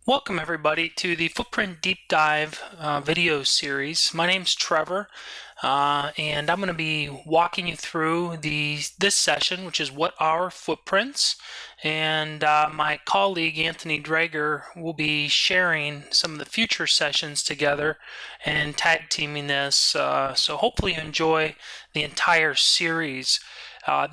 Welcome everybody to the Footprint Deep Dive video series. My name's Trevor, and I'm going to be walking you through this session, which is what are footprints, and my colleague Anthony Drager will be sharing some of the future sessions together and tag teaming this. So hopefully you enjoy the entire series.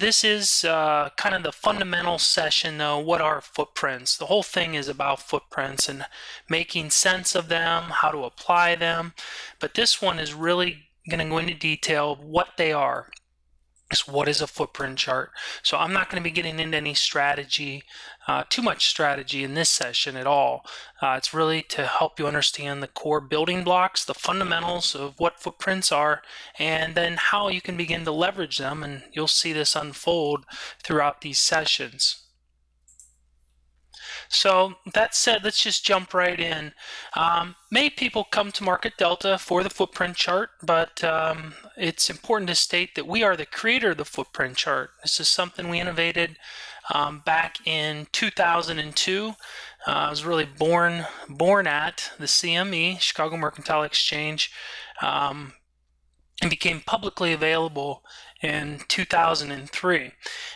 This is kind of the fundamental session, though. What are footprints? The whole thing is about footprints and making sense of them, how to apply them. But this one is really going to go into detail of what they are. What is a footprint chart? So I'm not going to be getting into any strategy, too much strategy in this session at all. It's really to help you understand the core building blocks, the fundamentals of what footprints are, and then how you can begin to leverage them. And you'll see this unfold throughout these sessions. So that said, let's just jump right in. Many people come to Market Delta for the footprint chart, but it's important to state that we are the creator of the footprint chart. This is something we innovated back in 2002. I was really born at the CME, Chicago Mercantile Exchange, and became publicly available in 2003. And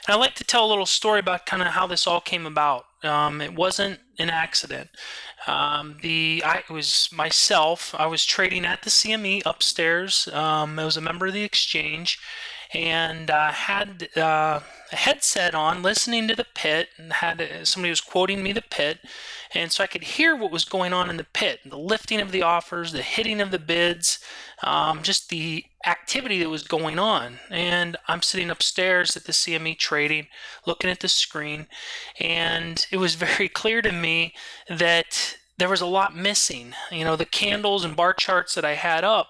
I'd like to tell a little story about kind of how this all came about. It wasn't an accident. It was myself. I was trading at the CME upstairs. I was a member of the exchange, and had a headset on, listening to the pit, and somebody was quoting me the pit, and so I could hear what was going on in the pit, the lifting of the offers, the hitting of the bids, just the activity that was going on. And I'm sitting upstairs at the CME trading, looking at the screen, and it was very clear to me that there was a lot missing. The candles and bar charts that I had up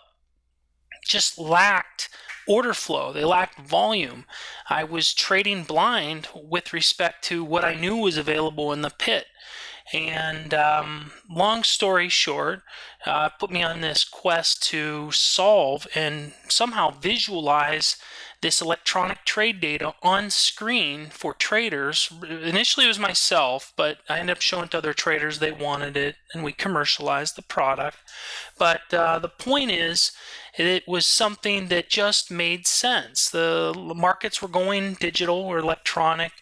just lacked order flow. They lacked volume. I was trading blind with respect to what I knew was available in the pit. And long story short, put me on this quest to solve and somehow visualize this electronic trade data on screen for traders. Initially it was myself, but I ended up showing it to other traders. They wanted it, and we commercialized the product. But the point is, it was something that just made sense. The markets were going digital or electronic.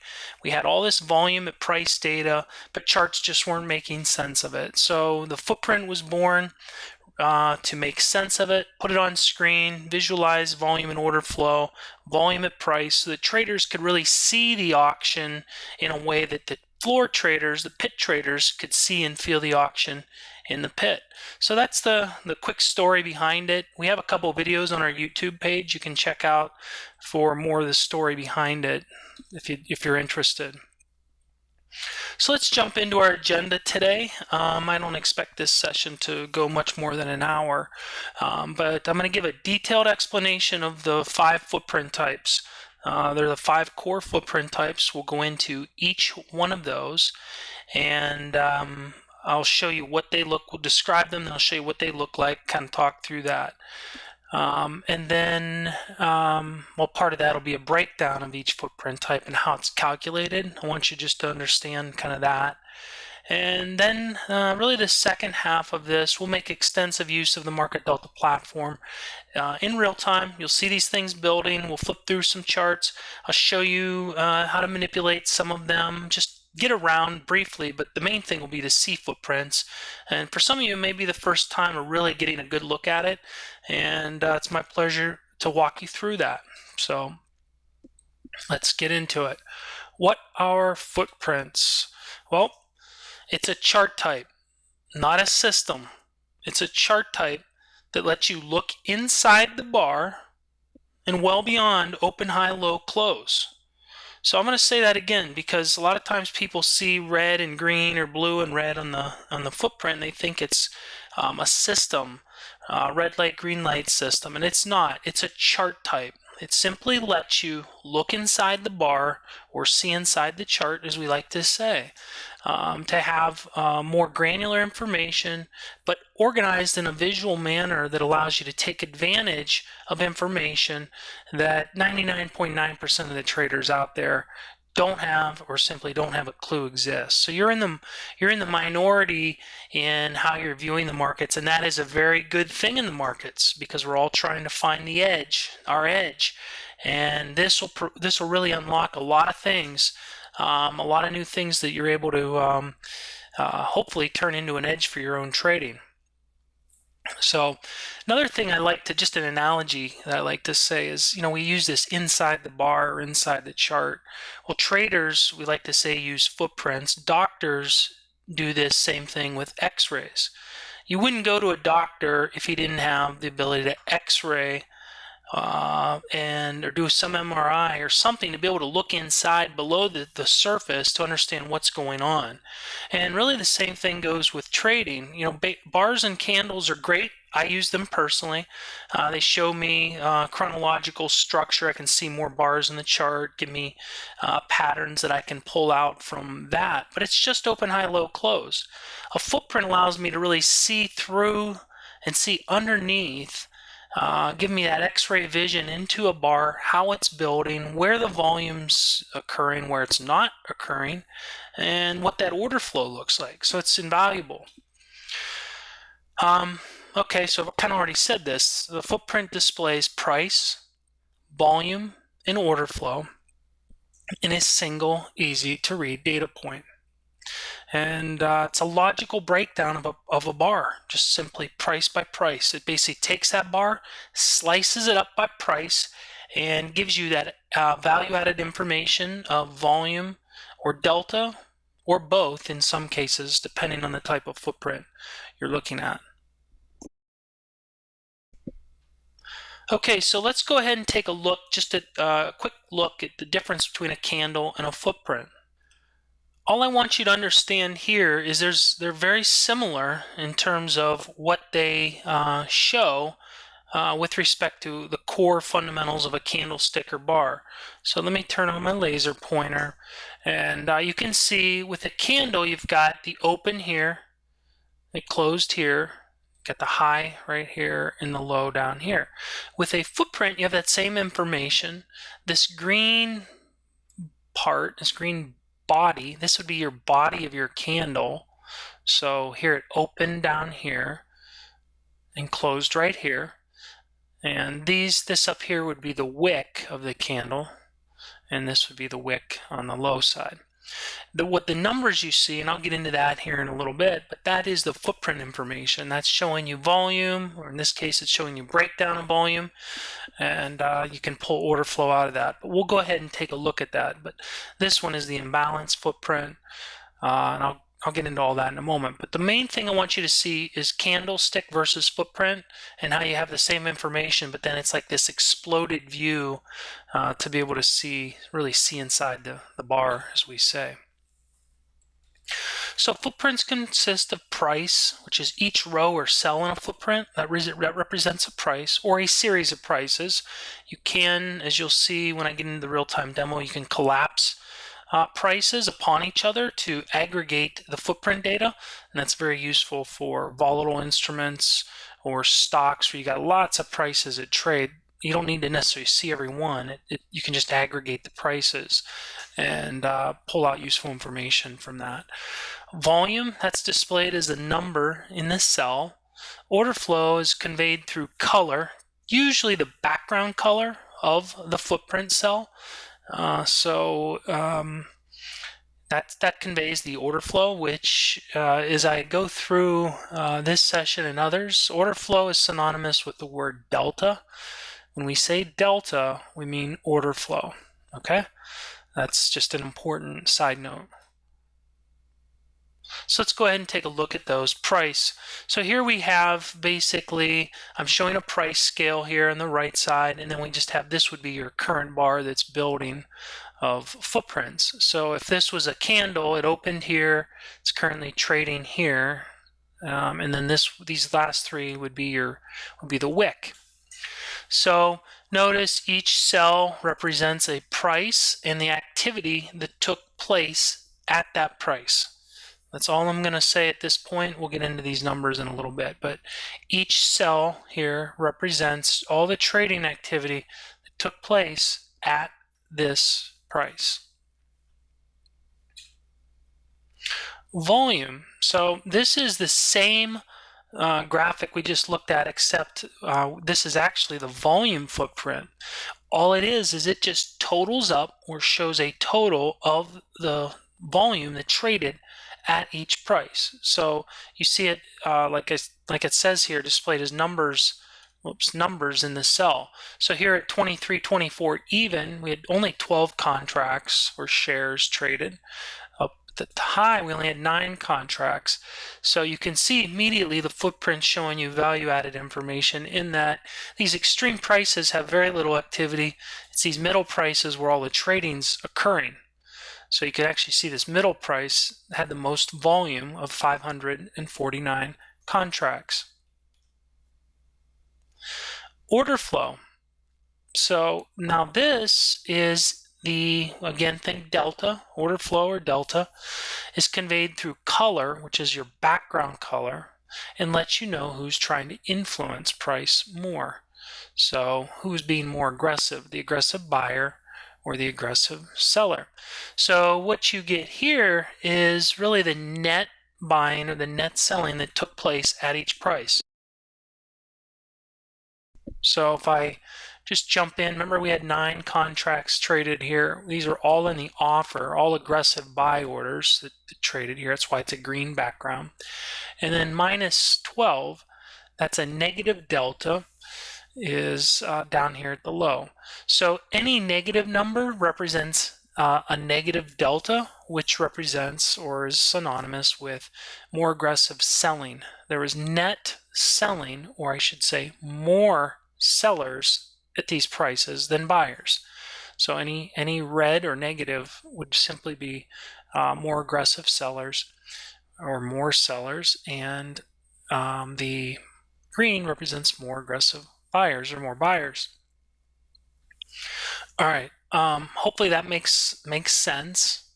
We had all this volume at price data, but charts just weren't making sense of it. So the footprint was born to make sense of it, put it on screen, visualize volume and order flow, volume at price, so that traders could really see the auction in a way that the floor traders, the pit traders, could see and feel the auction in the pit. So that's the quick story behind it. We have a couple of videos on our YouTube page you can check out for more of the story behind it if you're interested. So let's jump into our agenda today. I don't expect this session to go much more than an hour, but I'm going to give a detailed explanation of the 5 footprint types. There are the 5 core footprint types. We'll go into each one of those, and I'll show you what they look, we'll describe them, and I'll show you what they look like, kind of talk through that. And then, part of that will be a breakdown of each footprint type and how it's calculated. I want you just to understand kind of that. And then really the second half of this, we'll make extensive use of the Market Delta platform. In real time, you'll see these things building. We'll flip through some charts. I'll show you how to manipulate some of them, just get around briefly, but the main thing will be to see footprints. And for some of you, it may be the first time of really getting a good look at it, and it's my pleasure to walk you through that. So let's get into it. What are footprints? Well, it's a chart type, not a system. It's a chart type that lets you look inside the bar and well beyond open, high, low, close. So I'm going to say that again, because a lot of times people see red and green or blue and red on the footprint, and they think it's a system, red light, green light system, and it's not. It's a chart type. It simply lets you look inside the bar or see inside the chart, as we like to say, to have more granular information, but organized in a visual manner that allows you to take advantage of information that 99.9% of the traders out there don't have or simply don't have a clue exists. So you're in the minority in how you're viewing the markets, and that is a very good thing in the markets because we're all trying to find the edge, our edge, and this will really unlock a lot of things, a lot of new things that you're able to hopefully turn into an edge for your own trading. So another thing I like to, just an analogy that I like to say is, we use this inside the bar or inside the chart. Well, traders, we like to say, use footprints. Doctors do this same thing with x-rays. You wouldn't go to a doctor if he didn't have the ability to x-ray or do some MRI or something to be able to look inside below the surface to understand what's going on. And really the same thing goes with trading. Bars and candles are great. I use them personally. They show me chronological structure. I can see more bars in the chart, give me patterns that I can pull out from that. But it's just open, high, low, close. A footprint allows me to really see through and see underneath, give me that x-ray vision into a bar, how it's building, where the volume's occurring, where it's not occurring, and what that order flow looks like. So it's invaluable. Okay, so I've kind of already said this. The footprint displays price, volume, and order flow in a single, easy to read data point. And it's a logical breakdown of a bar, just simply price by price. It basically takes that bar, slices it up by price, and gives you that value-added information of volume or delta, or both in some cases, depending on the type of footprint you're looking at. Okay, so let's go ahead and take a look, just a quick look at the difference between a candle and a footprint. All I want you to understand here is they're very similar in terms of what they show with respect to the core fundamentals of a candlestick or bar. So let me turn on my laser pointer, and you can see with a candle you've got the open here, it closed here, got the high right here and the low down here. With a footprint you have that same information. This green part, this green body, this would be your body of your candle. So here it opened down here and closed right here. And this up here would be the wick of the candle, and this would be the wick on the low side. What the numbers you see, and I'll get into that here in a little bit, but that is the footprint information. That's showing you volume, or in this case it's showing you breakdown of volume, and you can pull order flow out of that. But we'll go ahead and take a look at that. But this one is the imbalance footprint, and I'll get into all that in a moment. But the main thing I want you to see is candlestick versus footprint, and how you have the same information, but then it's like this exploded view to be able to really see inside the bar, as we say. So footprints consist of price, which is each row or cell in a footprint that represents a price or a series of prices. You can, as you'll see when I get into the real-time demo, you can collapse prices upon each other to aggregate the footprint data, and that's very useful for volatile instruments or stocks where you got lots of prices at trade. You don't need to necessarily see every one. You can just aggregate the prices and pull out useful information from that. Volume, that's displayed as a number in this cell. Order flow is conveyed through color, usually the background color of the footprint cell. That conveys the order flow, which as I go through this session and others, order flow is synonymous with the word delta. When we say delta, we mean order flow, okay? That's just an important side note. So let's go ahead and take a look at those. Price. So here we have basically, I'm showing a price scale here on the right side, and then we just have, this would be your current bar that's building of footprints. So if this was a candle, it opened here, it's currently trading here, and then these last three would be the wick. So notice each cell represents a price and the activity that took place at that price. That's all I'm going to say at this point. We'll get into these numbers in a little bit, but each cell here represents all the trading activity that took place at this price. Volume. So this is the same graphic we just looked at, except this is actually the volume footprint. All it is it just totals up or shows a total of the volume that traded at each price. So you see it like it says here, displayed as numbers. Numbers in the cell. So here at 23.24 even, we had only 12 contracts or shares traded. Up at the high, we only had 9 contracts. So you can see immediately the footprint showing you value-added information in that these extreme prices have very little activity. It's these middle prices where all the trading's occurring. So you can actually see this middle price had the most volume of 549 contracts. Order flow. So now this is again, think delta, order flow or delta, is conveyed through color, which is your background color, and lets you know who's trying to influence price more. So who's being more aggressive, the aggressive buyer or the aggressive seller. So what you get here is really the net buying or the net selling that took place at each price. So if I just jump in, remember we had 9 contracts traded here. These are all in the offer, all aggressive buy orders that traded here. That's why it's a green background. And then minus 12, that's a negative delta, is down here at the low. So any negative number represents a negative delta, which represents or is synonymous with more aggressive selling. There was net selling, or I should say more sellers at these prices than buyers. So any red or negative would simply be more aggressive sellers or more sellers, and the green represents more aggressive buyers or more buyers. All right, hopefully that makes sense.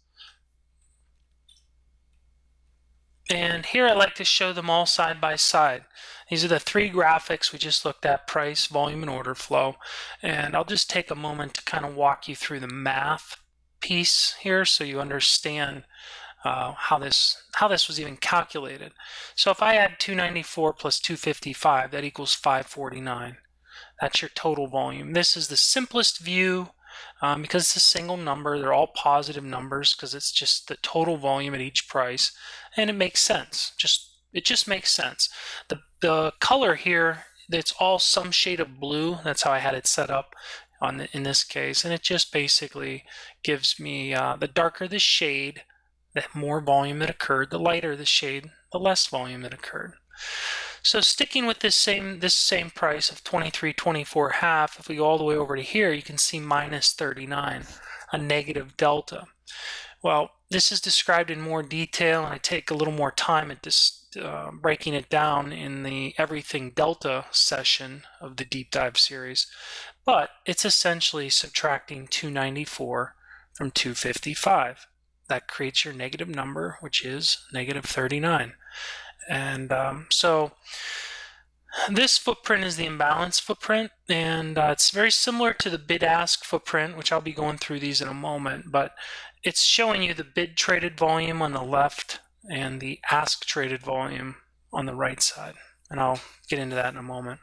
And here I like to show them all side by side. These are the 3 graphics we just looked at: price, volume, and order flow. And I'll just take a moment to kind of walk you through the math piece here so you understand how this was even calculated. So if I add 294 plus 255, that equals 549. That's your total volume. This is the simplest view because it's a single number. They're all positive numbers because it's just the total volume at each price, and it makes sense. It just makes sense. The color here, it's all some shade of blue. That's how I had it set up in this case, and it just basically gives me the darker the shade, the more volume that occurred. The lighter the shade, the less volume that occurred. So sticking with this same price of 23.24 half, if we go all the way over to here, you can see minus 39, a negative delta. Well, this is described in more detail, and I take a little more time at this breaking it down in the Everything Delta session of the Deep Dive series. But it's essentially subtracting 294 from 255. That creates your negative number, which is negative 39. And so this footprint is the imbalance footprint, and it's very similar to the bid-ask footprint, which I'll be going through these in a moment, but it's showing you the bid traded volume on the left and the ask traded volume on the right side, and I'll get into that in a moment.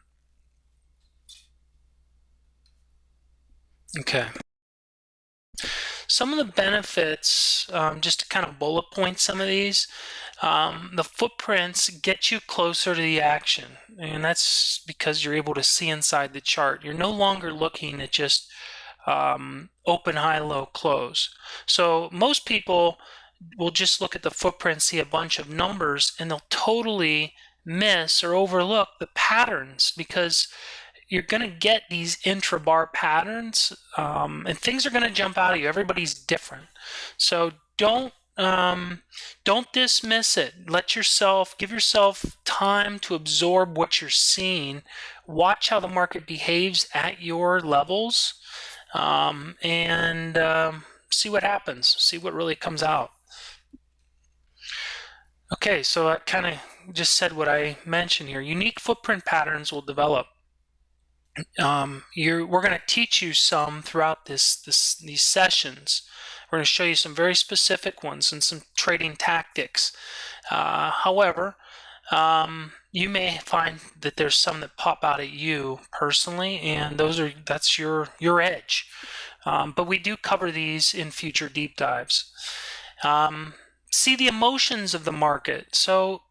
Okay. Some of the benefits, just to kind of bullet point some of these, the footprints get you closer to the action, and that's because you're able to see inside the chart. You're no longer looking at just open, high, low, close. So most people will just look at the footprint, see a bunch of numbers, and they'll totally miss or overlook the patterns, because you're going to get these intra-bar patterns, and things are going to jump out at you. Everybody's different. So don't dismiss it. Give yourself time to absorb what you're seeing. Watch how the market behaves at your levels, and see what happens. See what really comes out. Okay, so I kind of just said what I mentioned here. Unique footprint patterns will develop. We're going to teach you some throughout these sessions. We're going to show you some very specific ones and some trading tactics. However, you may find that there's some that pop out at you personally, and that's your edge. But we do cover these in future deep dives. See the emotions of the market. So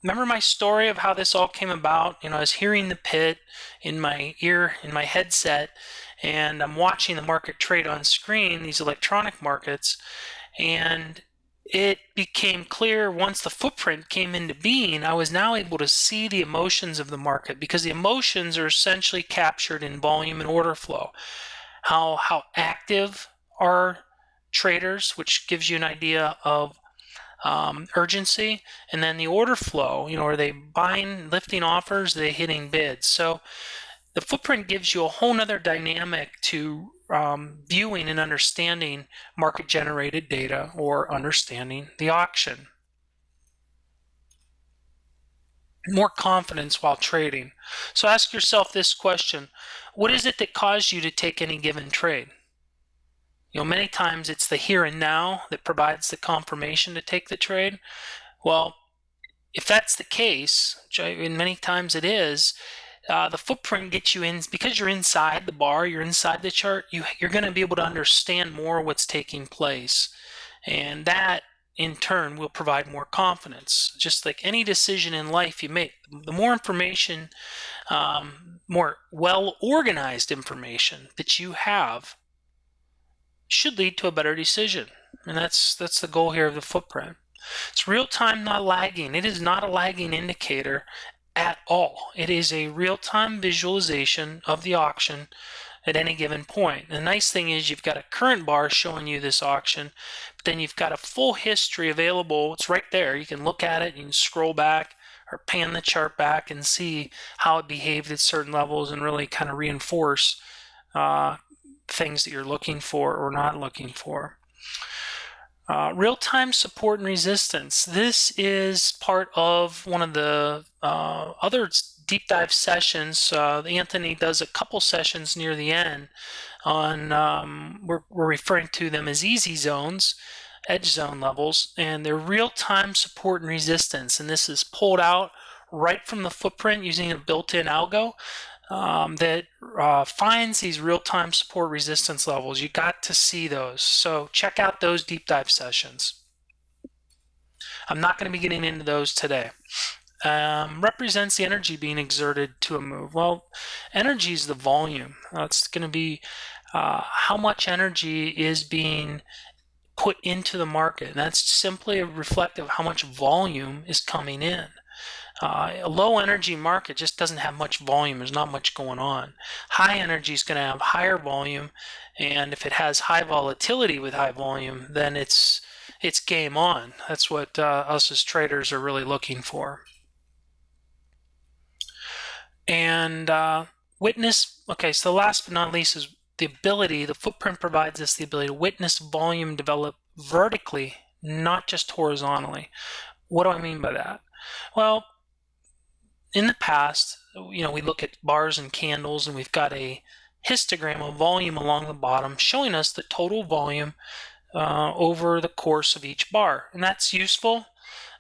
remember my story of how this all came about? I was hearing the pit in my ear, in my headset, and I'm watching the market trade on screen, these electronic markets, and it became clear once the footprint came into being, I was now able to see the emotions of the market, because the emotions are essentially captured in volume and order flow. How active are traders, which gives you an idea of urgency, and then the order flow, are they buying, lifting offers, are they hitting bids? So the footprint gives you a whole nother dynamic to viewing and understanding market generated data, or understanding the auction. More confidence while trading. So ask yourself this question: what is it that caused you to take any given trade? Many times it's the here and now that provides the confirmation to take the trade. Well, if that's the case, and many times it is, the footprint gets you in, because you're inside the bar, you're inside the chart, you're going to be able to understand more what's taking place. And that, in turn, will provide more confidence. Just like any decision in life you make, the more information, more well-organized information that you have, should lead to a better decision. And that's the goal here of the footprint. It's real-time, not lagging. It is not a lagging indicator at all. It is a real-time visualization of the auction at any given point. The nice thing is you've got a current bar showing you this auction, but then you've got a full history available. It's right there. You can look at it, you can scroll back or pan the chart back and see how it behaved at certain levels, and really kind of reinforce things that you're looking for or not looking for. Real-time support and resistance. This is part of one of the other deep dive sessions. Anthony does a couple sessions near the end on, we're referring to them as easy zones, edge zone levels, and they're real-time support and resistance. And this is pulled out right from the footprint using a built-in algo that finds these real-time support resistance levels. You got to see those. So check out those deep dive sessions. I'm not going to be getting into those today. Represents the energy being exerted to a move. Well, energy is the volume. It's going to be how much energy is being put into the market. And that's simply a reflective of how much volume is coming in. A low energy market just doesn't have much volume. There's not much going on. High energy is going to have higher volume, and if it has high volatility with high volume, then it's game on. That's what us as traders are really looking for. And witness, okay, so last but not least is the footprint provides us the ability to witness volume develop vertically, not just horizontally. What do I mean by that? Well, in the past, we look at bars and candles, and we've got a histogram of volume along the bottom showing us the total volume over the course of each bar, and that's useful.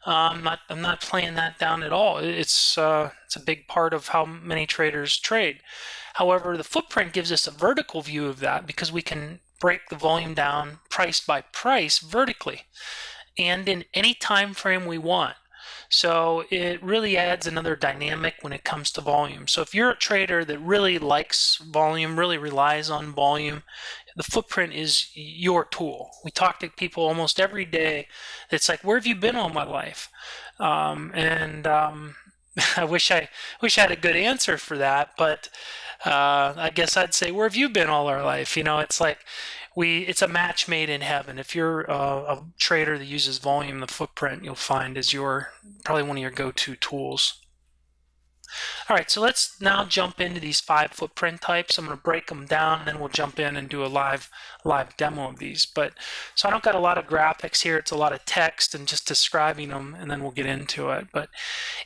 I'm not playing that down at all. It's a big part of how many traders trade. However, the footprint gives us a vertical view of that, because we can break the volume down price by price vertically, and in any time frame we want. So it really adds another dynamic when it comes to volume. So if you're a trader that really likes volume, really relies on volume, the footprint is your tool. We talk to people almost every day. It's like, where have you been all my life? I wish I had a good answer for that, but I guess I'd say, where have you been all our life? It's like it's a match made in heaven. If you're a trader that uses volume, the footprint, you'll find, is probably one of your go-to tools. All right, so let's now jump into these 5 footprint types. I'm going to break them down, and then we'll jump in and do a live demo of these. But so I don't got a lot of graphics here. It's a lot of text and just describing them, and then we'll get into it. But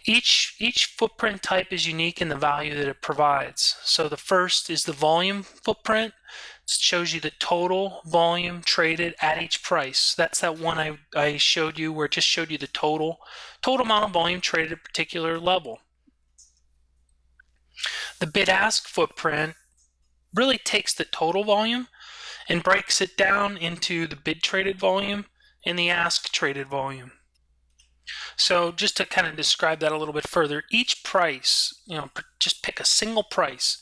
each footprint type is unique in the value that it provides. So the first is the volume footprint. It shows you the total volume traded at each price. That's that one I showed you where it just showed you the total amount of volume traded at a particular level. The bid-ask footprint really takes the total volume and breaks it down into the bid traded volume and the ask traded volume. So just to kind of describe that a little bit further, each price, just pick a single price.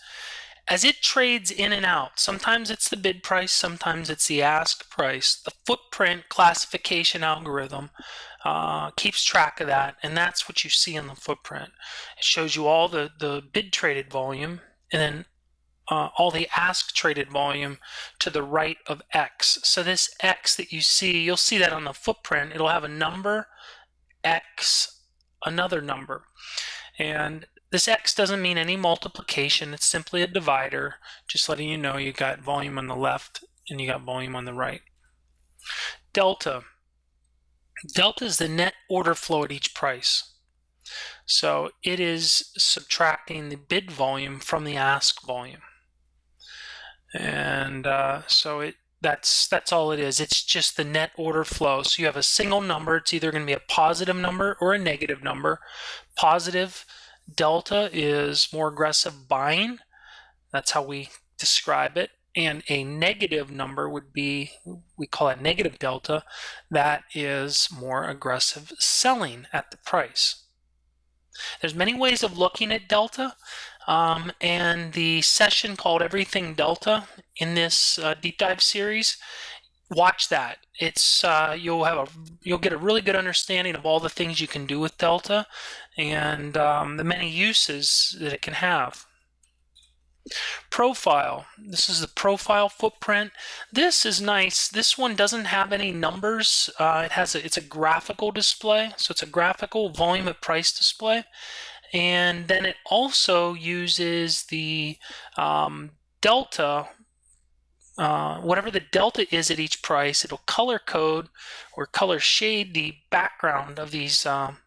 As it trades in and out, sometimes it's the bid price, sometimes it's the ask price. The footprint classification algorithm keeps track of that, and that's what you see in the footprint. It shows you all the bid traded volume and then all the ask traded volume to the right of X. So this X that you see, you'll see that on the footprint. It'll have a number, X, another number. And this X doesn't mean any multiplication. It's simply a divider, just letting you know you got volume on the left and you got volume on the right. Delta. Delta is the net order flow at each price. So it is subtracting the bid volume from the ask volume. And so that's all it is. It's just the net order flow. So you have a single number. It's either going to be a positive number or a negative number. Positive delta is more aggressive buying. That's how we describe it. And a negative number would be, we call it negative delta, that is more aggressive selling at the price. There's many ways of looking at delta, and the session called Everything Delta in this deep dive series, watch that. It's you'll get a really good understanding of all the things you can do with delta and the many uses that it can have. Profile. This is the profile footprint. This is nice. This one doesn't have any numbers. It's a graphical display, so it's a graphical volume at price display, and then it also uses the delta. Whatever the delta is at each price, it'll color code or color shade the background of these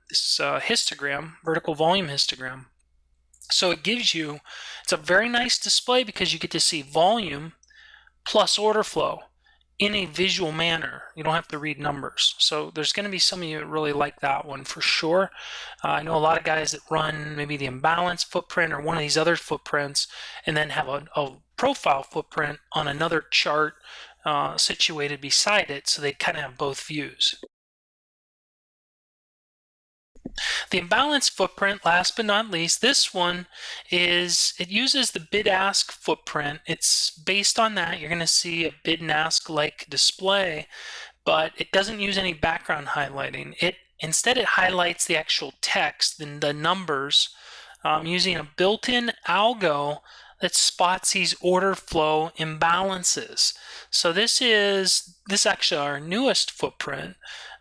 this histogram, vertical volume histogram. So it gives you, it's a very nice display because you get to see volume plus order flow in a visual manner. You don't have to read numbers. So there's going to be some of you that really like that one for sure. I know a lot of guys that run maybe the imbalance footprint or one of these other footprints and then have a profile footprint on another chart situated beside it, so they kind of have both views. The imbalance footprint, last but not least, this one it uses the bid-ask footprint. It's based on that. You're going to see a bid and ask-like display, but it doesn't use any background highlighting. Instead, it highlights the actual text and the numbers using a built-in algo that spots these order flow imbalances. So this is actually our newest footprint.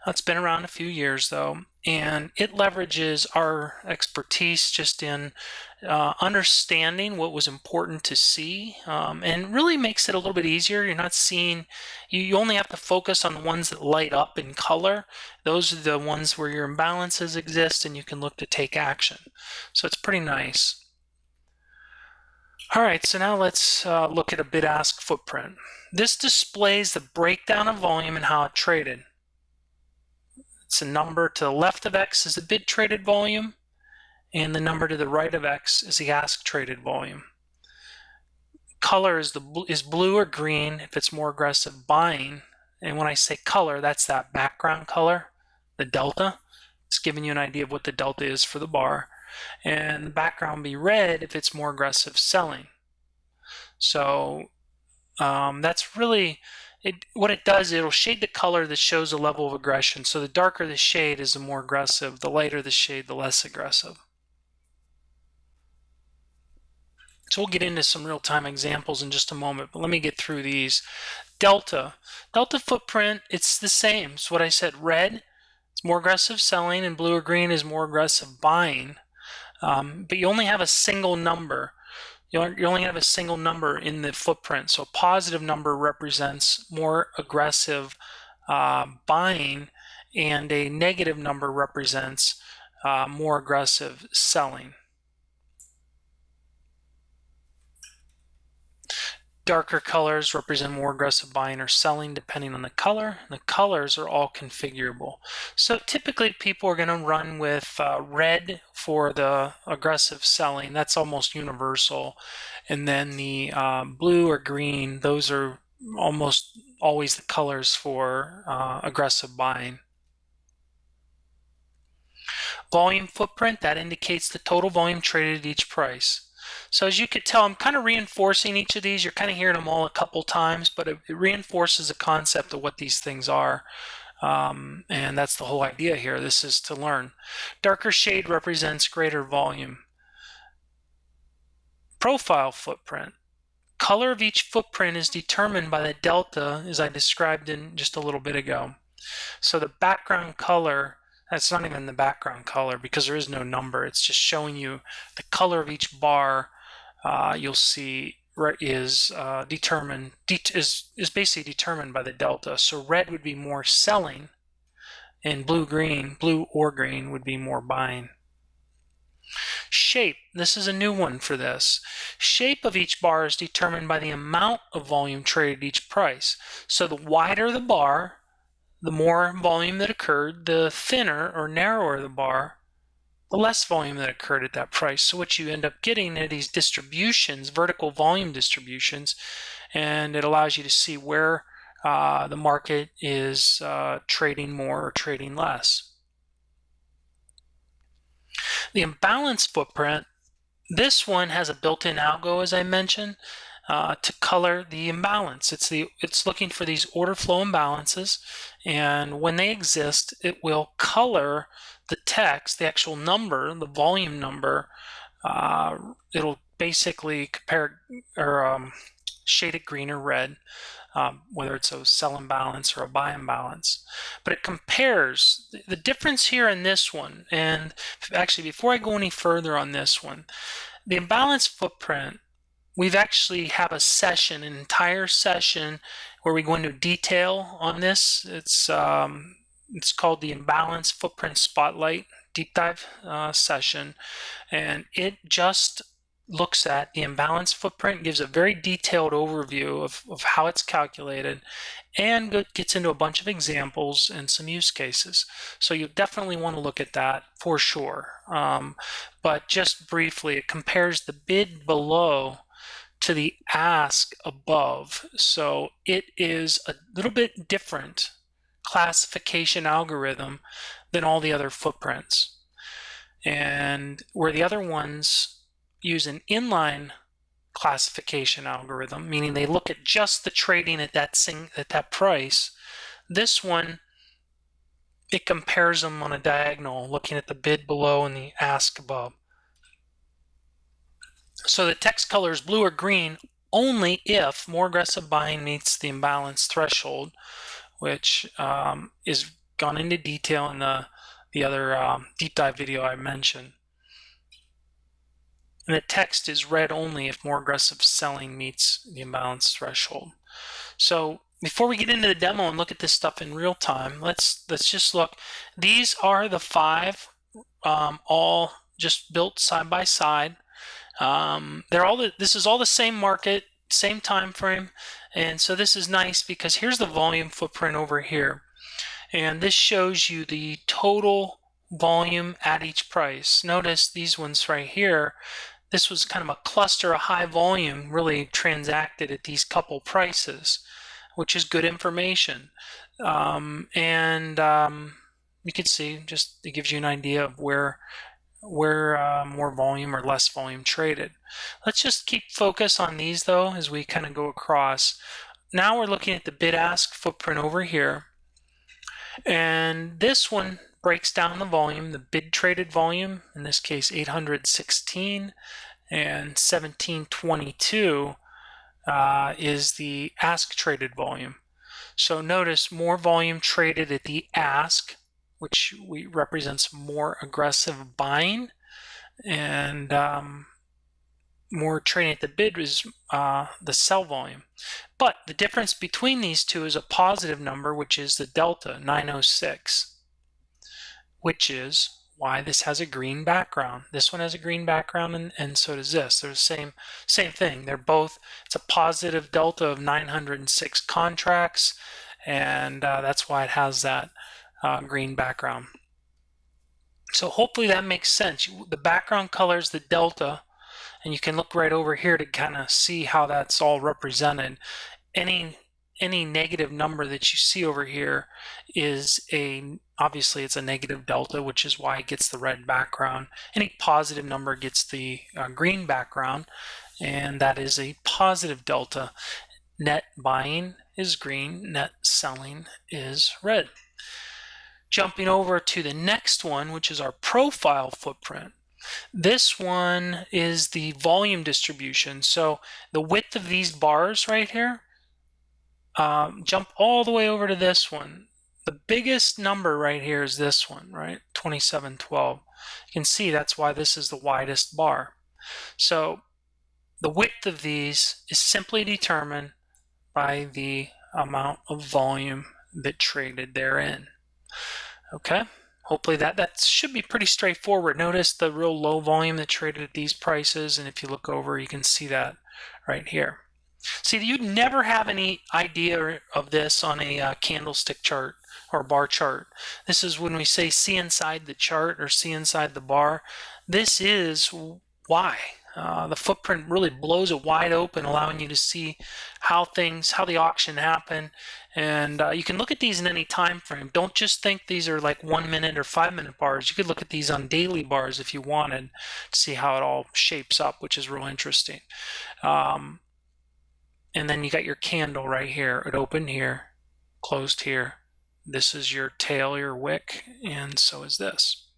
It's been around a few years though, and it leverages our expertise just in understanding what was important to see, and really makes it a little bit easier. You're not seeing, you only have to focus on the ones that light up in color. Those are the ones where your imbalances exist and you can look to take action. So it's pretty nice. All right, so now let's look at a bid-ask footprint. This displays the breakdown of volume and how it traded. It's a number to the left of X is the bid traded volume, and the number to the right of X is the ask traded volume. Color is blue or green if it's more aggressive buying, and when I say color, that's that background color, the delta. It's giving you an idea of what the delta is for the bar, and the background be red if it's more aggressive selling. So that's really what it does. It'll shade the color that shows a level of aggression. So the darker the shade is the more aggressive, the lighter the shade, the less aggressive. So we'll get into some real-time examples in just a moment, but let me get through these. Delta footprint, it's the same. It's what I said. Red, it's more aggressive selling, and blue or green is more aggressive buying. but you only have a single number. You only have a single number in the footprint. So a positive number represents more aggressive buying, and a negative number represents more aggressive selling. Darker colors represent more aggressive buying or selling depending on the color. The colors are all configurable. So typically people are going to run with red for the aggressive selling. That's almost universal. And then the blue or green, those are almost always the colors for aggressive buying. Volume footprint, that indicates the total volume traded at each price. So as you could tell, I'm kind of reinforcing each of these. You're kind of hearing them all a couple times, but it reinforces the concept of what these things are. And that's the whole idea here. This is to learn. Darker shade represents greater volume. Profile footprint. Color of each footprint is determined by the delta, as I described in just a little bit ago. So the background color, that's not even the background color because there is no number. It's just showing you the color of each bar. You'll see is basically determined by the delta. So red would be more selling, and blue or green would be more buying. Shape, this is a new one for this. Shape of each bar is determined by the amount of volume traded at each price. So the wider the bar, the more volume that occurred. The thinner or narrower the bar, the less volume that occurred at that price. So what you end up getting are these distributions, vertical volume distributions, and it allows you to see where the market is trading more or trading less. The imbalance footprint, this one has a built-in algo, as I mentioned, to color the imbalance. It's looking for these order flow imbalances, and when they exist, it will color the text, the actual number, the volume number. It'll basically compare or shade it green or red, whether it's a sell imbalance or a buy imbalance. But it compares the difference here in this one. And actually, before I go any further on this one, the imbalance footprint, we've actually have a session, an entire session where we go into detail on this. It's called the Imbalance Footprint Spotlight Deep Dive session, and it just looks at the imbalance footprint, gives a very detailed overview of how it's calculated, and gets into a bunch of examples and some use cases. So you definitely want to look at that for sure. But just briefly, it compares the bid below to the ask above. So it is a little bit different classification algorithm than all the other footprints. And where the other ones use an inline classification algorithm, meaning they look at just the trading at that price, this one, it compares them on a diagonal, looking at the bid below and the ask above. So the text color is blue or green only if more aggressive buying meets the imbalance threshold, which is gone into detail in the other deep dive video I mentioned. And the text is red only if more aggressive selling meets the imbalance threshold. So before we get into the demo and look at this stuff in real time, let's just look. These are the 5, all just built side by side. This is all the same market, same time frame, and so this is nice because here's the volume footprint over here, and this shows you the total volume at each price. Notice these ones right here. This was kind of a cluster of high volume really transacted at these couple prices, which is good information. You can see just it gives you an idea of where more volume or less volume traded. Let's just keep focus on these though as we kind of go across. Now we're looking at the bid-ask footprint over here, and this one breaks down the volume, the bid traded volume, in this case 816 and 1722 is the ask traded volume. So notice more volume traded at the ask, which represents more aggressive buying, and more trading at the bid is the sell volume. But the difference between these two is a positive number, which is the delta, 906, which is why this has a green background. This one has a green background, and so does this. They're the same thing. They're both, it's a positive delta of 906 contracts, and that's why it has that green background. So hopefully that makes sense. The background color is the delta, and you can look right over here to kind of see how that's all represented. Any negative number that you see over here is obviously it's a negative delta, which is why it gets the red background. Any positive number gets the green background, and that is a positive delta. Net buying is green, net selling is red. Jumping over to the next one, which is our profile footprint. This one is the volume distribution. So the width of these bars right here, jump all the way over to this one. The biggest number right here is this one, right? 2712. You can see that's why this is the widest bar. So the width of these is simply determined by the amount of volume that traded therein. Okay, hopefully that should be pretty straightforward. Notice the real low volume that traded at these prices, and if you look over, you can see that right here. See, you'd never have any idea of this on a candlestick chart or bar chart. This is when we say see inside the chart or see inside the bar. This is why. The footprint really blows it wide open, allowing you to see how the auction happened. And you can look at these in any time frame. Don't just think these are like 1 minute or 5 minute bars. You could look at these on daily bars if you wanted to see how it all shapes up, which is real interesting. And then you got your candle right here. It opened here, closed here. This is your tail, your wick, and so is this.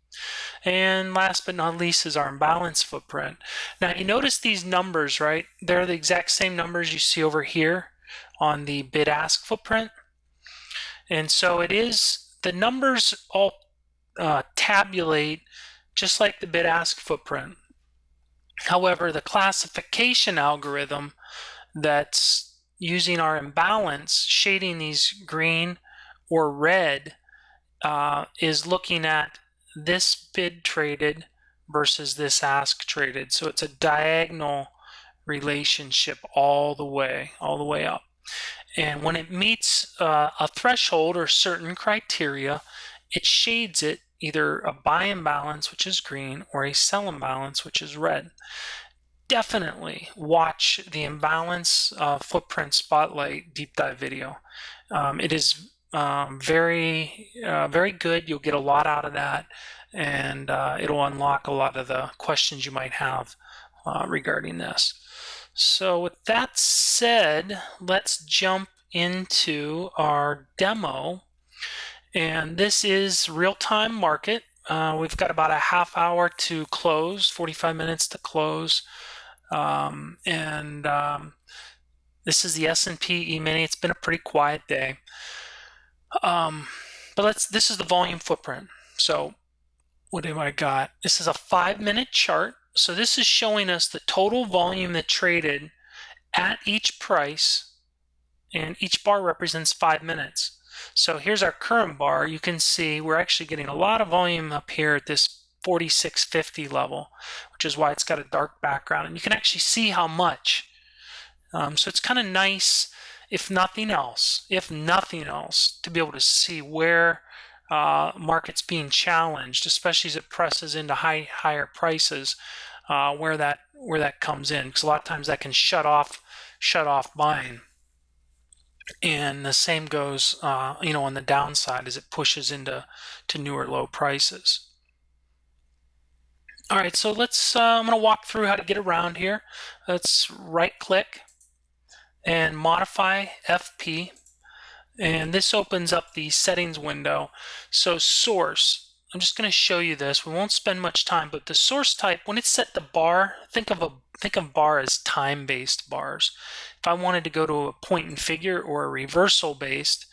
And last but not least is our imbalance footprint. Now you notice these numbers, right? They're the exact same numbers you see over here on the bid-ask footprint. And so it is, the numbers all tabulate just like the bid-ask footprint. However, the classification algorithm that's using our imbalance, shading these green or red, is looking at this bid traded versus this ask traded. So it's a diagonal relationship all the way up. And when it meets a threshold or certain criteria, it shades it either a buy imbalance, which is green, or a sell imbalance, which is red. Definitely watch the imbalance footprint spotlight deep dive video. It is very good. You'll get a lot out of that, and it'll unlock a lot of the questions you might have regarding this. So with that said, let's jump into our demo. And this is real-time market. We've got about a half hour to close, 45 minutes to close. This is the S&P E-mini. It's been a pretty quiet day. But this is the volume footprint. So what have I got? This is a 5-minute chart. So this is showing us the total volume that traded at each price, and each bar represents 5 minutes. So here's our current bar. You can see we're actually getting a lot of volume up here at this 4650 level, which is why it's got a dark background, and you can actually see how much. So it's kind of nice, if nothing else, to be able to see where market's being challenged, especially as it presses into higher prices, where that comes in, because a lot of times that can shut off buying. And the same goes, on the downside as it pushes into newer low prices. All right, so let's. I'm going to walk through how to get around here. Let's right-click and modify FP, and this opens up the settings window. So source. I'm just going to show you this. We won't spend much time, but the source type, when it's set to bar, think of bar as time-based bars. If I wanted to go to a point and figure or a reversal based,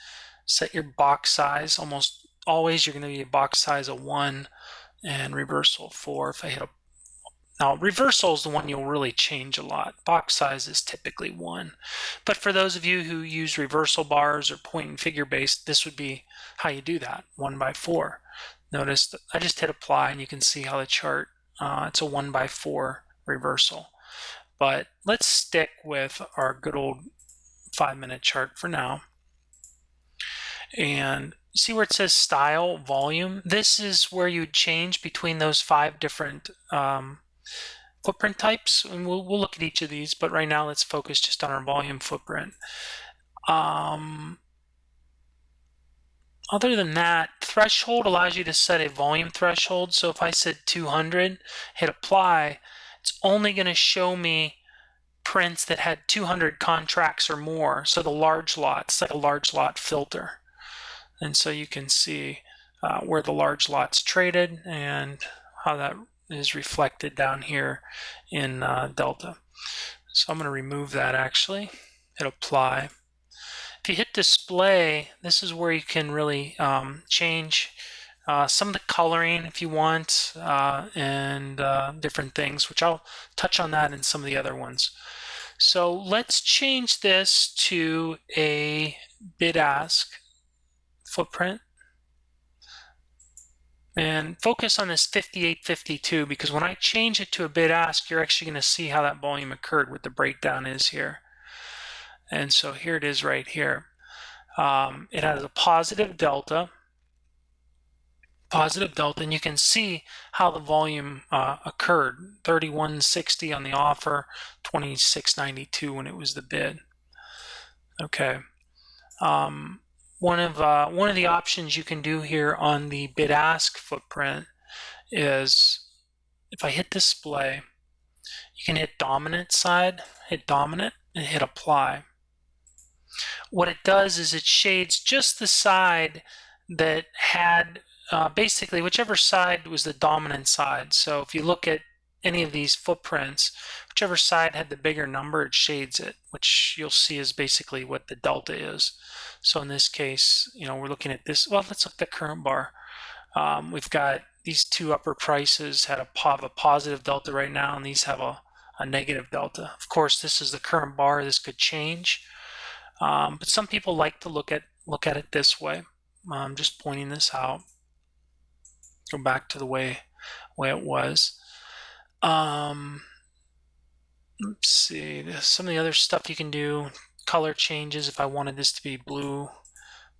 set your box size. Almost always you're going to be a box size of 1 and reversal 4. If I hit a Now, reversal is the one you'll really change a lot. Box size is typically 1. But for those of you who use reversal bars or point and figure based, this would be how you do that, 1 by 4. Notice that I just hit apply and you can see how the chart, it's a 1 by 4 reversal. But let's stick with our good old 5-minute chart for now. And see where it says style, volume? This is where you change between those 5 different footprint types, and we'll look at each of these, but right now let's focus just on our volume footprint. Other than that, threshold allows you to set a volume threshold. So if I said 200, hit apply, it's only going to show me prints that had 200 contracts or more. So the large lots, like a large lot filter. And so you can see where the large lots traded and how that is reflected down here in Delta. So I'm going to remove that actually, hit apply. If you hit display, this is where you can really change some of the coloring if you want and different things, which I'll touch on that in some of the other ones. So let's change this to a bid-ask footprint. And focus on this 5852 because when I change it to a bid-ask, you're actually going to see how that volume occurred, what the breakdown is here. And so here it is right here. It has a positive delta, and you can see how the volume occurred. 3160 on the offer, 2692 when it was the bid. Okay. One of the options you can do here on the bid-ask footprint is if I hit display, you can hit dominant side, hit dominant, and hit apply. What it does is it shades just the side that had basically whichever side was the dominant side. So if you look at any of these footprints, whichever side had the bigger number, it shades it, which you'll see is basically what the delta is. So in this case, we're looking at this. Well, let's look at the current bar. We've got these 2 upper prices have a positive delta right now, and these have a negative delta. Of course, this is the current bar. This could change, but some people like to look at it this way. I'm just pointing this out. Go back to the way it was. Let's see, some of the other stuff you can do, color changes. If I wanted this to be blue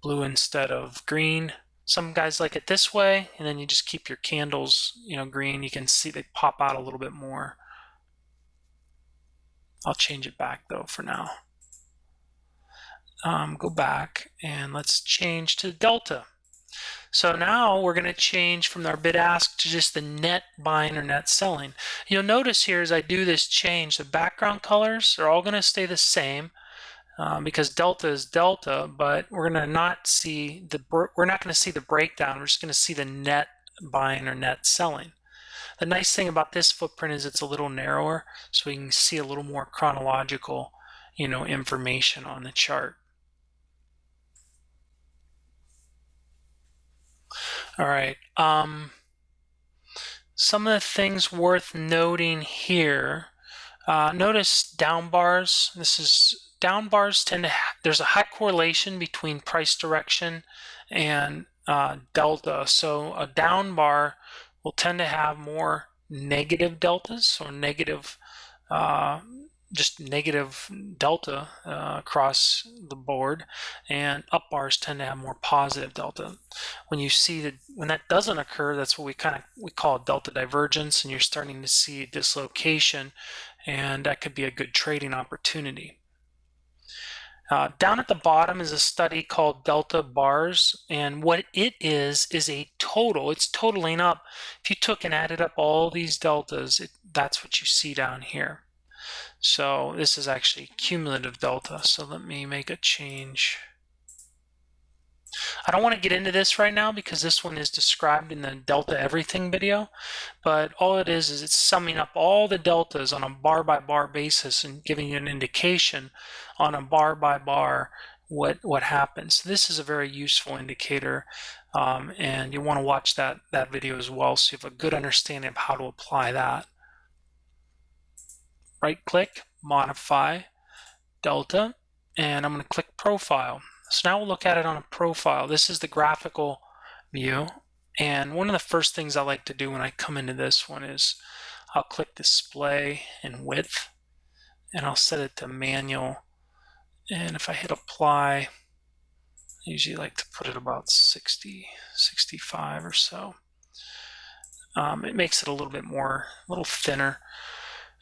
instead of green, some guys like it this way, and then you just keep your candles green. You can see they pop out a little bit more. I'll change it back though for now. Go back and let's change to delta. So now we're going to change from our bid-ask to just the net buying or net selling. You'll notice here as I do this change, the background colors are all going to stay the same because delta is delta, but we're not going to see the breakdown. We're just going to see the net buying or net selling. The nice thing about this footprint is it's a little narrower, so we can see a little more chronological, information on the chart. All right. Some of the things worth noting here. Notice down bars. Down bars tend to there's a high correlation between price direction and delta. So a down bar will tend to have more negative deltas or negative just negative delta across the board, and up bars tend to have more positive delta. When you see when that doesn't occur, that's what we call delta divergence, and you're starting to see dislocation, and that could be a good trading opportunity. Down at the bottom is a study called Delta Bars, and what it is a total. It's totaling up. If you took and added up all these deltas, that's what you see down here. So this is actually cumulative delta. So let me make a change. I don't want to get into this right now because this one is described in the Delta Everything video, but all it is it's summing up all the deltas on a bar by bar basis and giving you an indication on a bar by bar what happens. So this is a very useful indicator, and you want to watch that video as well so you have a good understanding of how to apply that. right click, modify, delta, and I'm going to click profile. So now we'll look at it on a profile. This is the graphical view. And one of the first things I like to do when I come into this one is I'll click display and width, and I'll set it to manual. And if I hit apply, I usually like to put it about 60, 65 or so. It makes it a little bit more, a little thinner.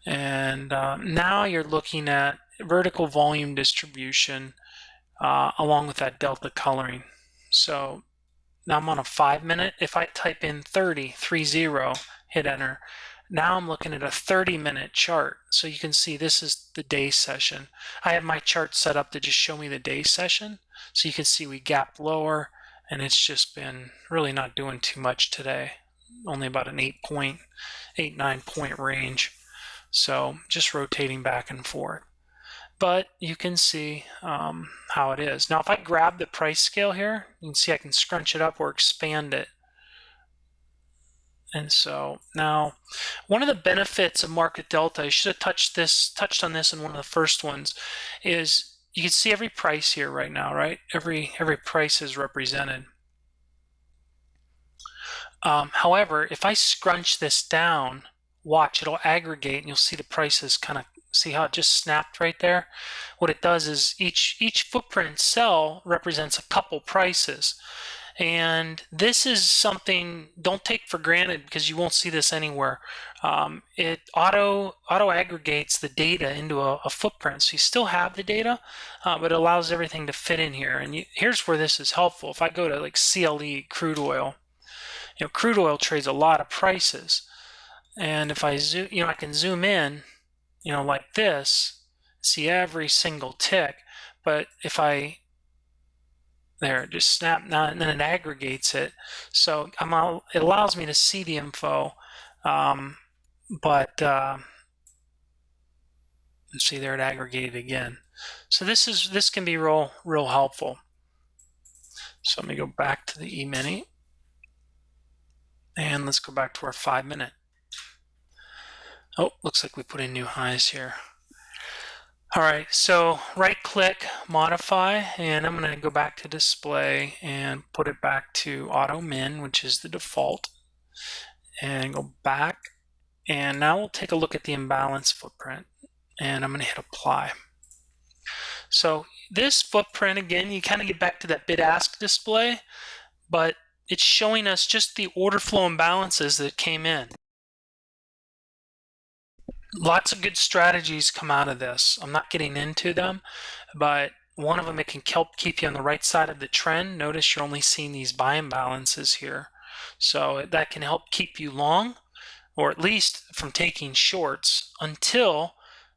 And now you're looking at vertical volume distribution along with that delta coloring. So now I'm on a 5-minute. If I type in 30, hit enter, now I'm looking at a 30-minute chart. So you can see this is the day session. I have my chart set up to just show me the day session. So you can see we gapped lower, and it's just been really not doing too much today. Only about an 9 point range. So just rotating back and forth. But you can see how it is. Now if I grab the price scale here, you can see I can scrunch it up or expand it. And so now one of the benefits of Market Delta, I should have touched on this in one of the first ones, is you can see every price here right now, right? Every price is represented. However, if I scrunch this down, watch, it'll aggregate and you'll see the prices kind of, see how it just snapped right there? What it does is each footprint cell represents a couple prices. And this is something don't take for granted because you won't see this anywhere. It auto aggregates the data into a footprint. So you still have the data, but it allows everything to fit in here. And here's where this is helpful. If I go to like CLE crude oil, crude oil trades a lot of prices. And if I zoom, I can zoom in, like this, see every single tick. But if I, there, just snap now, and then it aggregates it. So it allows me to see the info, but see there, it aggregated again. So this can be real helpful. So let me go back to the E-mini, and let's go back to our 5-minute. Oh, looks like we put in new highs here. All right, so right click, modify, and I'm going to go back to display and put it back to auto min, which is the default, and go back. And now we'll take a look at the imbalance footprint, and I'm going to hit apply. So this footprint, again, you kind of get back to that bid-ask display, but it's showing us just the order flow imbalances that came in. Lots of good strategies come out of this. I'm not getting into them, but one of them, it can help keep you on the right side of the trend. Notice you're only seeing these buy imbalances here. So that can help keep you long, or at least from taking shorts, until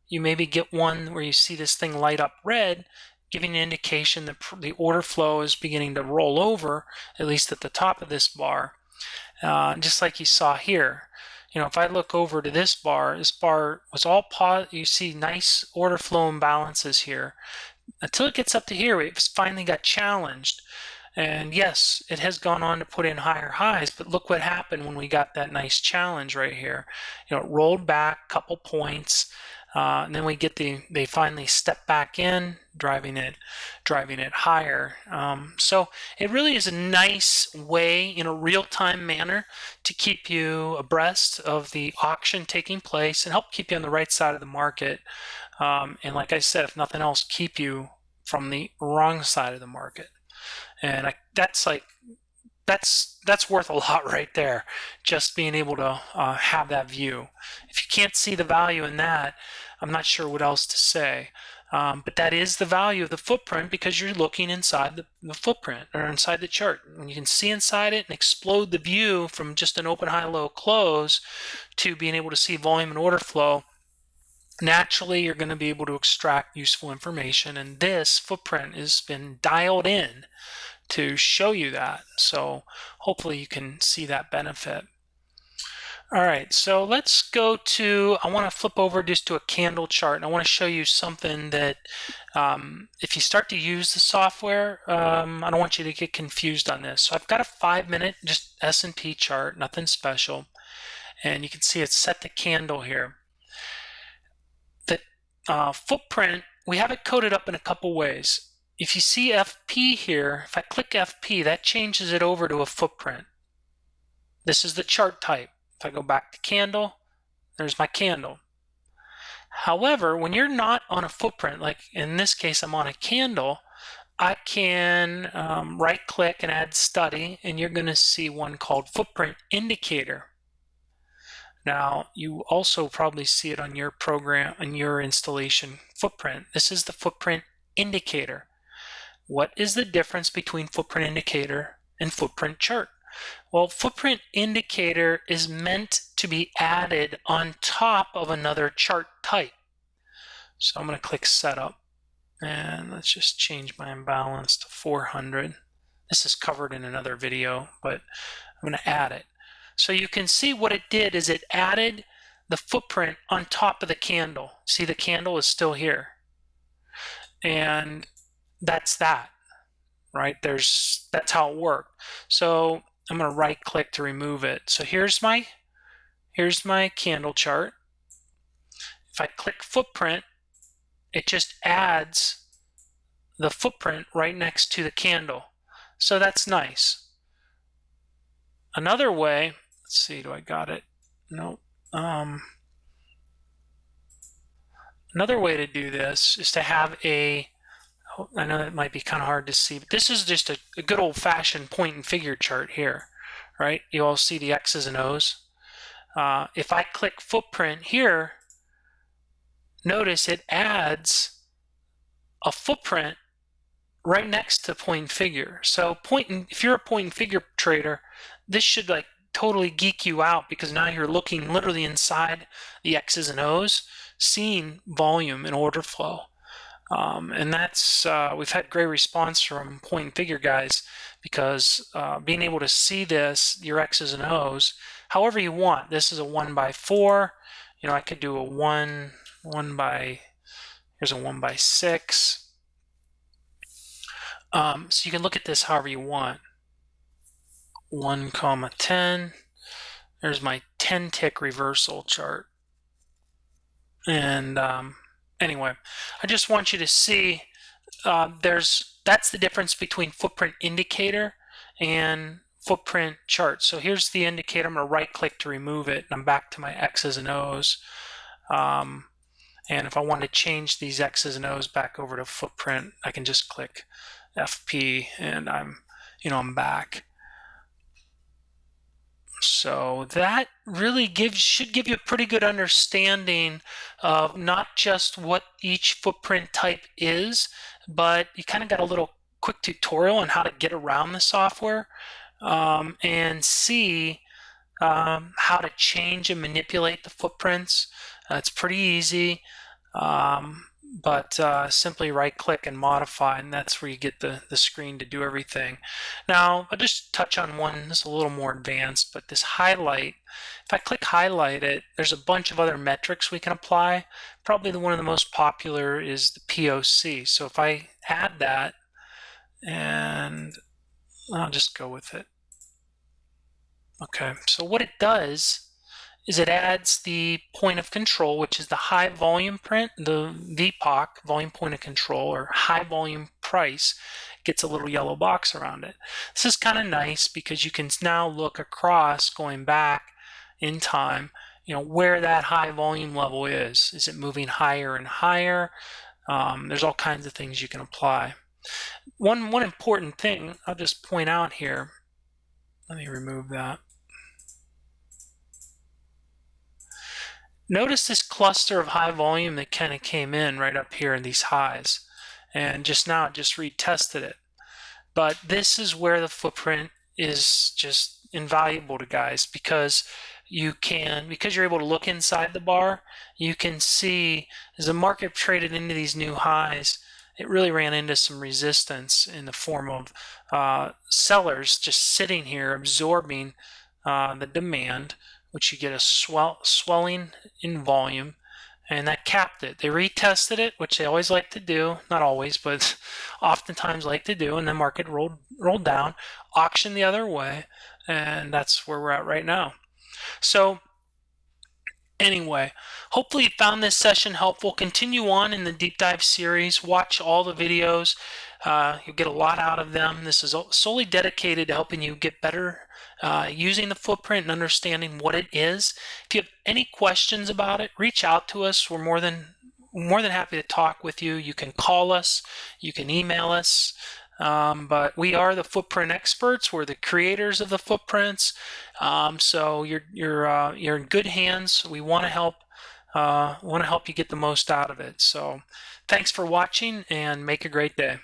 you maybe get one where you see this thing light up red, giving an indication that the order flow is beginning to roll over, at least at the top of this bar, just like you saw here. If I look over to this bar was all positive. You see nice order flow imbalances here until it gets up to here. It finally got challenged, and yes, it has gone on to put in higher highs, but look what happened when we got that nice challenge right here. It rolled back a couple points, and then we get they finally step back in, driving it higher. So it really is a nice way, in a real-time manner, to keep you abreast of the auction taking place and help keep you on the right side of the market. And like I said, if nothing else, keep you from the wrong side of the market. And that's worth a lot right there, just being able to have that view. If you can't see the value in that, I'm not sure what else to say. But that is the value of the footprint, because you're looking inside the footprint, or inside the chart. When you can see inside it and explode the view from just an open, high, low, close to being able to see volume and order flow, naturally you're going to be able to extract useful information. And this footprint has been dialed in to show you that. So hopefully you can see that benefit. All right, so let's go to, I want to flip over just to a candle chart, and I want to show you something that if you start to use the software, I don't want you to get confused on this. So I've got a 5-minute just S&P chart, nothing special, and you can see it's set to candle here. footprint, we have it coded up in a couple ways. If you see FP here, if I click FP, that changes it over to a footprint. This is the chart type. If I go back to candle, there's my candle. However, when you're not on a footprint, like in this case, I'm on a candle, I can right click and add study, and you're going to see one called footprint indicator. Now, you also probably see it on your program, on your installation footprint. This is the footprint indicator. What is the difference between footprint indicator and footprint chart? Well, footprint indicator is meant to be added on top of another chart type. So I'm going to click setup, and let's just change my imbalance to 400. This is covered in another video, but I'm going to add it. So you can see what it did is it added the footprint on top of the candle. See, the candle is still here. And that's that, right? That's how it worked. So I'm going to right click to remove it. So here's my candle chart. If I click footprint, it just adds the footprint right next to the candle. So that's nice. Another way, let's see, do I got it? No. Another way to do this is to have I know that might be kind of hard to see, but this is just a good old-fashioned point and figure chart here, right? You all see the X's and O's. If I click footprint here, notice it adds a footprint right next to point and figure. So if you're a point and figure trader, this should like totally geek you out, because now you're looking literally inside the X's and O's, seeing volume and order flow. And that's we've had great response from point and figure guys, because being able to see this, your X's and O's, however you want. This is a 1x4. You know, I could do a here's a 1x6. So you can look at this however you want. 1,10. There's my 10 tick reversal chart. And anyway, I just want you to see that's the difference between footprint indicator and footprint chart. So here's the indicator. I'm going to right click to remove it, and I'm back to my X's and O's. And if I want to change these X's and O's back over to footprint, I can just click FP, and I'm back. So that really should give you a pretty good understanding of not just what each footprint type is, but you kind of got a little quick tutorial on how to get around the software and see how to change and manipulate the footprints. It's pretty easy, but simply right click and modify, and that's where you get the screen to do everything. Now I'll just touch on one that's a little more advanced, but this highlight, if I click highlight it, there's a bunch of other metrics we can apply. Probably one of the most popular is the POC. So if I add that, and I'll just go with it. Okay, so what it does is it adds the point of control, which is the high volume print, the VPOC, volume point of control, or high volume price, gets a little yellow box around it. This is kind of nice because you can now look across, going back in time, where that high volume level is. Is it moving higher and higher? There's all kinds of things you can apply. One important thing I'll just point out here, let me remove that. Notice this cluster of high volume that kind of came in right up here in these highs, and just now it just retested it. But this is where the footprint is just invaluable to guys, because you're able to look inside the bar, you can see as the market traded into these new highs, it really ran into some resistance in the form of sellers just sitting here absorbing the demand, which you get a swelling in volume, and that capped it. They retested it, which they always like to do, not always, but oftentimes like to do, and the market rolled down, auctioned the other way, and that's where we're at right now. So Anyway, hopefully you found this session helpful. Continue on in the deep dive series. Watch all the videos. You'll get a lot out of them. This is solely dedicated to helping you get better using the footprint and understanding what it is. If you have any questions about it, reach out to us. We're more than happy to talk with you. You can call us. You can email us. But we are the footprint experts. We're the creators of the footprints. So you're in good hands. We want to help you get the most out of it. So thanks for watching and make a great day.